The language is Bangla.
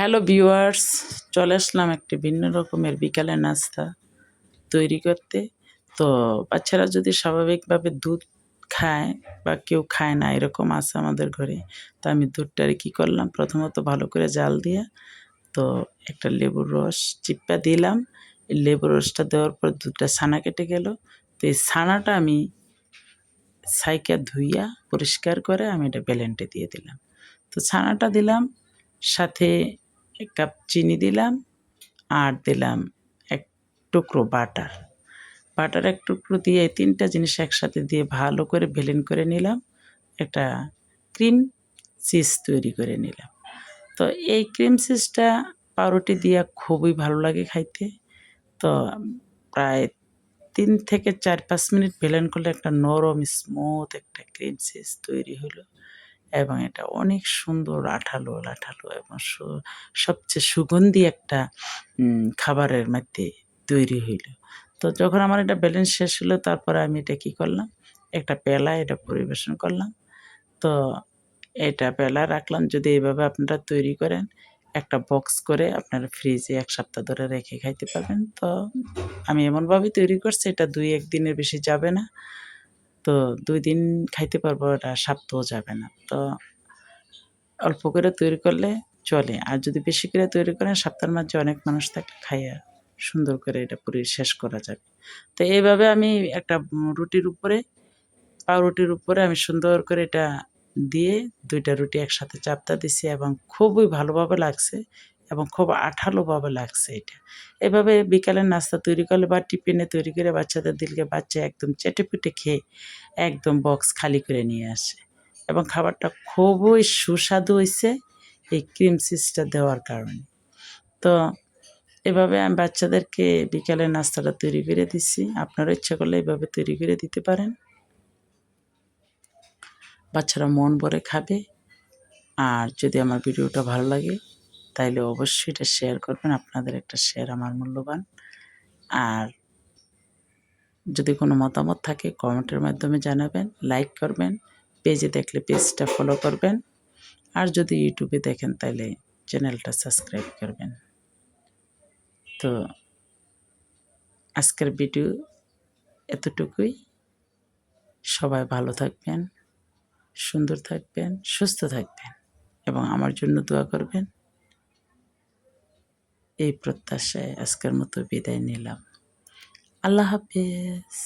হ্যালো ভিউয়ার্স, চলে আসলাম একটি ভিন্ন রকমের বিকালের নাস্তা তৈরি করতে। তো বাচ্চারা যদি স্বাভাবিকভাবে দুধ খায় বা কেউ খায় না এরকম আছে আমাদের ঘরে। তো আমি দুধটারে কী করলাম, প্রথমত ভালো করে জাল দিয়ে তো একটা লেবুর রস চিপ্পা দিলাম। এই লেবুর রসটা দেওয়ার পর দুধটা ছানা কেটে গেল। তো এই ছানাটা আমি ছাইকা ধুইয়া পরিষ্কার করে আমি এটা ব্লেন্ডে দিয়ে দিলাম। তো ছানাটা দিলাম, সাথে ১ কাপ চিনি দিলাম, আর দিলাম ১ টুকরো বাটার। বাটার ১ টুকরো দিয়ে ৩টা জিনিস একসাথে দিয়ে ভালো করে ব্লেন্ড করে নিলাম। একটা ক্রিম চিজ তৈরি করে নিলাম। তো এই ক্রিম চিজটা পাউরুটি দিয়া খুবই ভালো লাগে খাইতে। তো প্রায় ৩ থেকে ৪-৫ মিনিট ব্লেন্ড করলে একটা নরম স্মুথ একটা ক্রিম চিজ তৈরি হলো এবং এটা অনেক সুন্দর আঠালো এবং সবচেয়ে সুগন্ধি একটা খাবারের মধ্যে তৈরি হইল। তো যখন আমার এটা ব্লেন্ড শেষ হলো, তারপরে আমি এটা কী করলাম, একটা পেলায় এটা পরিবেশন করলাম। তো এটা পেলায় রাখলাম। যদি এভাবে আপনারা তৈরি করেন, একটা বক্স করে আপনারা ফ্রিজে ১ সপ্তাহ ধরে রেখে খাইতে পারবেন। তো আমি এমনভাবেই তৈরি করছি, এটা ২-১ দিনের বেশি যাবে না। তো ২ দিন খাইতে পারবো, এটা সপ্তাহও যাবে না। তো অল্প করে তৈরি করলে চলে। আর যদি বেশি করে তৈরি করেন, সপ্তাহের মাঝে অনেক মানুষ থাকলে খাইয়া সুন্দর করে এটা শেষ করা যাবে। তো এইভাবে আমি একটা পাউরুটির উপরে আমি সুন্দর করে এটা দিয়ে ২ টা রুটি একসাথে চাপটা দিছি এবং খুবই ভালোভাবে লাগছে এবং খুব আঠালোভাবে লাগছে এটা। এভাবে বিকালের নাস্তা তৈরি করলে বা টিফিনে তৈরি করে বাচ্চাদের দিলে বাচ্চা একদম চেটেপুটে খেয়ে একদম বক্স খালি করে নিয়ে আসে এবং খাবারটা খুবই সুস্বাদু হইছে এই ক্রিম চিজটা দেওয়ার কারণে। তো এভাবে আমি বাচ্চাদেরকে বিকালের নাস্তাটা তৈরি করে দিচ্ছি। আপনারা ইচ্ছা করলে এভাবে তৈরি করে দিতে পারেন। বাচ্চারা মন ভরে খাবে। আর যদি আমার ভিডিওটা ভালো লাগে তাইলে অবশ্যই এটা শেয়ার করবেন। আপনাদের একটা শেয়ার আমার মূল্যবান। আর যদি কোনো মতামত থাকে কমেন্টের মাধ্যমে জানাবেন, লাইক করবেন, পেজে দেখলে পেজটা ফলো করবেন। আর যদি ইউটিউবে দেখেন তাইলে চ্যানেলটা সাবস্ক্রাইব করবেন। তো আজকের ভিডিও এতটুকুই। সবাই ভালো থাকবেন, সুন্দর থাকবেন, সুস্থ থাকবেন এবং আমার জন্য দোয়া করবেন। এই প্রত্যাশায় আজকের মতো বিদায় নিলাম। আল্লাহ হাফেজ।